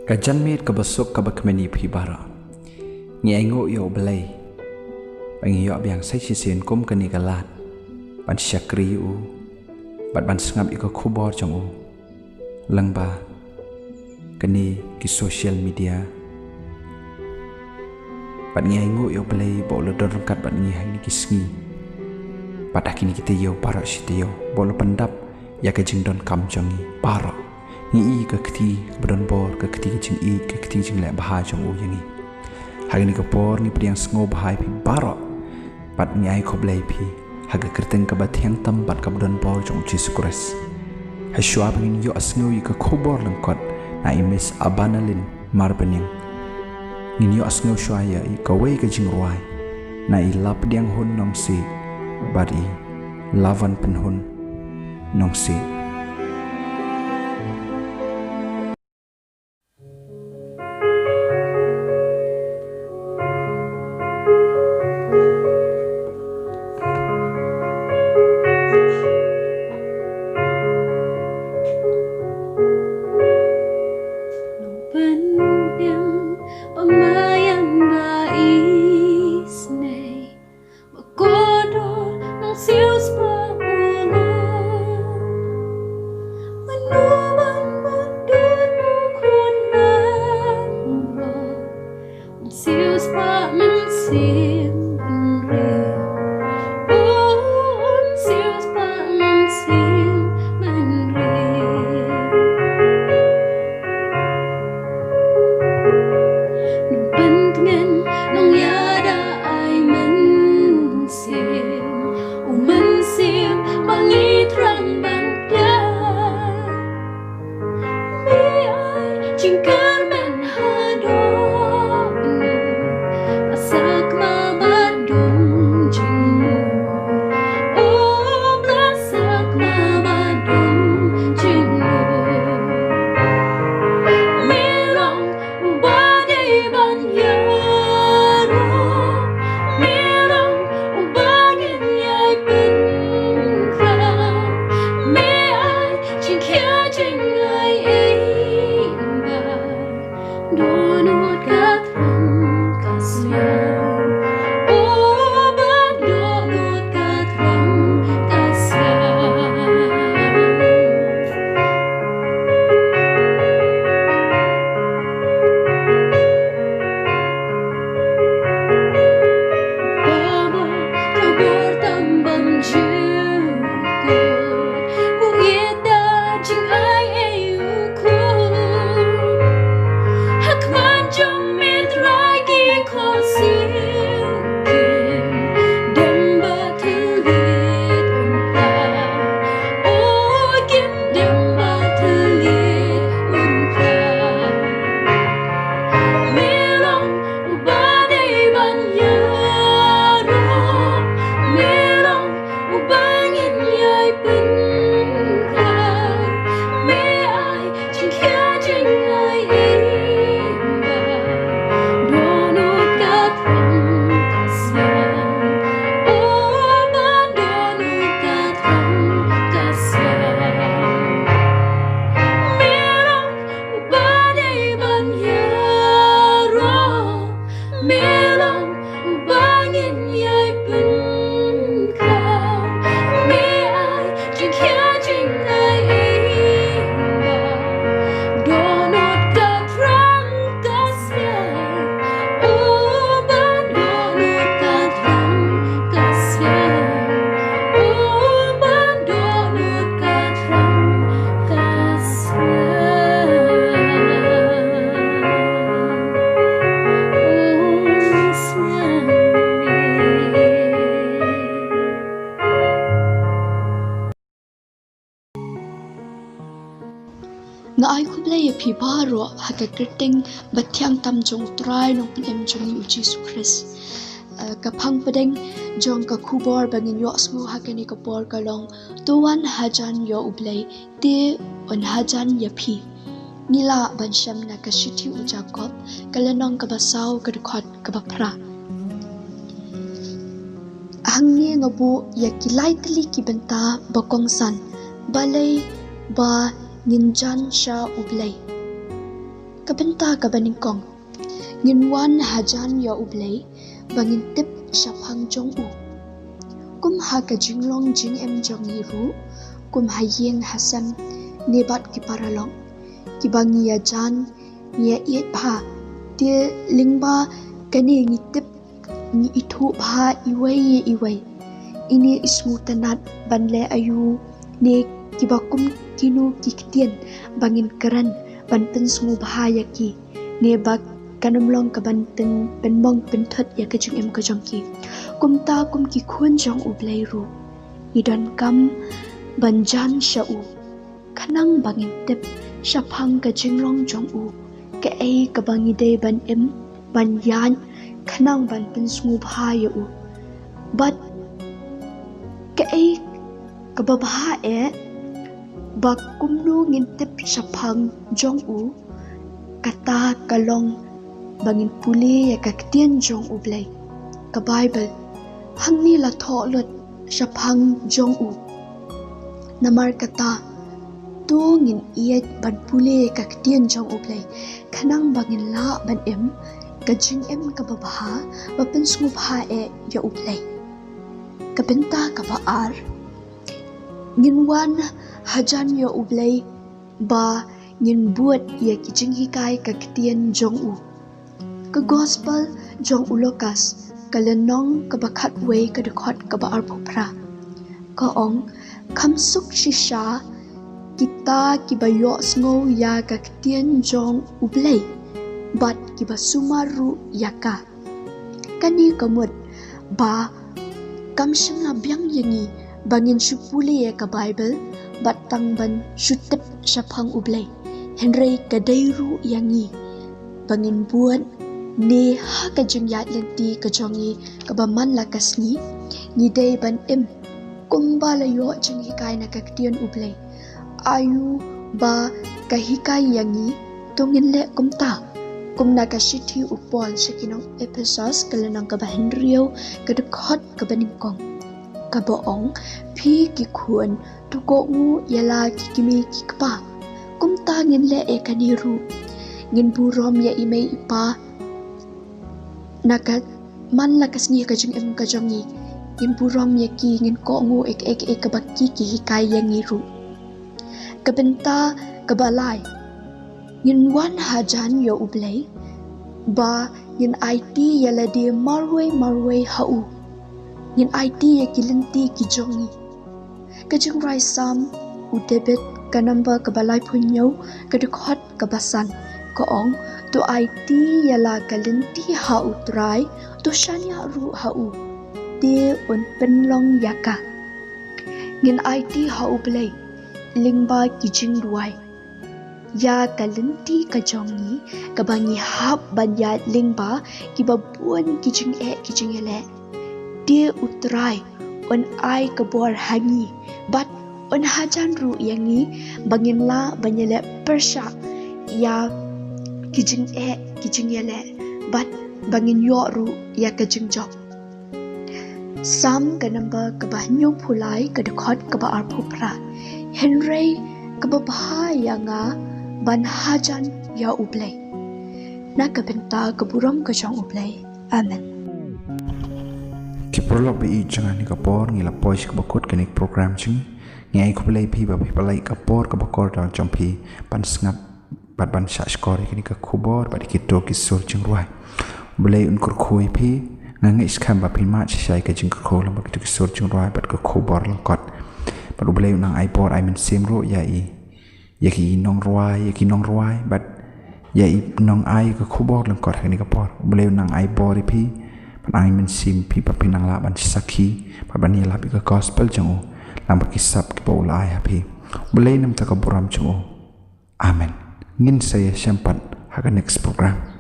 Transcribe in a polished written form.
Kajanmit kabasok kabakmeni phibara ngi aingo yo belai bangi yo biang sai sisen kum kani galat ban syakri u bat ban sngap iko khubor jong u langba kani ki social media bat ngi aingo yo belai bo lo don kat bat ngi hani ki sngi bat akini kita yo para sityo bo lo pendap ya ka jing don kam jongi para ngi ka kti badon bor ka kti jing i ka kti jing le baha jong u yangi hagini ka por ni priang sngo bahai pi baro pat ngi ai ko blai pi haga kerteng ka bathiang tam bat ka badon bor jong Jesus Christ ha shwa bangin yo asngo i ka khobor langkot na imis abanalin marbening ngi yo asngo shwa ya i ka wei ka jing ruai na i lap diang hun nong si bari lavan penhun nong si nga ai khublai phi baro haka kerteng bathyang tam jong trai nong pem jong u Jesus Christ ka phang padeng jong ka khubor bangin yo asmo hakani ka por ka long tuan hajan yo ublai te on hajan ya phi nila bansham na ka shithi u jacob kalanong ka basaw ka khot ka bapra hangni ngabu ya kilai tli ki benta bakong san balai ba ngin jan sha ublay. Kabenta kabaning kong ngin wan hajan ya ublay bangin tip shaphang jong u. Kum ha ka jinglong jing em jong yiru kum hayeng hasam nebat ki paralong ki bangi ya jan nia iet pha tie lingba kani ngi tip ni ithu pha iway ini ismu tanat banle ayu ne kibakum kinu kiktian bangin keran banten sungu bahaya ki ne bak kanamlong ka banten penmong penthot ya ka jung em ka jong ki kumta kum ki khun jong ublai ru idan kam banjan shau khanang bangin tep shaphang ka jinglong jong u ka ai ka bangi de ban em ban yan khanang banten sungu bahaya u but ka ai ka babha e bak kumnu ngin tip shaphang jong u kata kalong bangin puli ya kaktian jong u blai ka bible hangni la tho lot shaphang jong u namar kata tu ngin iet ban puli kaktian jong u blai khanang bangin la ban em ka jing em ka babha bapen sungu pha e ya u blai ka benta ka ba ar ngin wan hajan ya ublay ba ngin buat ya kijing hikai ka kitian jong u ka gospel jong u lokas ka lenong ka bakhat way ka dekhot ka ba arphra ka ong khamsuk shisha kita ki bayo sngo ya ka kitian jong ublay bat ki ba sumaru yaka kani kamut ba kamshim na byang yangi bangin shupuli ka bible batang ban shutep shaphang ublay henry kadairu yangi bangin buat ne ha ka jungyat lenti ka jongi ka baman la kasni ni day ban em kumba la yo jing hikai na kaktian ublay ayu ba ka hikai yangi tongin le kumta kumna ka shithi upol shakinong episos kalanang ka ba henryo ka dekhot ka baningkong ka boong phi ki khuan tu ko ngu yala ki kimi ki kpa kumta ngin le e kaniru ngin burom ya imei ipa naka man la kasni ka jing em ka jongi ngin burom ya ki ngin ko ngu ek ka bakki ki hikai yang ngiru ka benta ka balai ngin wan hajan yo ublay ba ngin it yala de marway hau ngin IT ya kilinti ki jongi ka jing rai sam u debit ka number ka balai punyo ka dekhot ka basan ka ong to IT yala kalinti ha utrai to shanya ru ha u de on penlong yaka ngin IT ha u play lingba ki jing ruai ya kalinti ka jongi ka bangi hap banya lingba ki babuan ki jing ele dia utrai on ai kabor hangi but on hajan ru yangi bangin la banyele persha ya kijing ele but bangin yo ru ya kajing jok sam ka number ka bahnyo phulai ka dekhot ka ba arphupra henry ka ba yanga ban hajan ya ublay na ka benta ka buram ka jong ublay amen Kiprolog bi jangan ni kapor ngila pois ka bakot kanik program ching ngai ko play pi ba pi palai kapor ka bakor dal champi pan sngat bat ban sha skor kini ka khubor ba dikito kisur ching ruai blay un kur khoi pi ngai skam ba pi ma chai ka ching ko lam ba kisur ching ruai bat ka khubor lang kot ba blay nang ipod I men sim ro ya ki nong ruai bat ya i nong ai ka khubor lang kot kini kapor blay nang ipod pi pan ai men sim pi pa pinang la ban sakhi pa ban ya la bi ka gospel jangu lam ba kisap ki bo la ya pi boleh nam ta ka buram jangu amen ngin saya sempat ha ka next program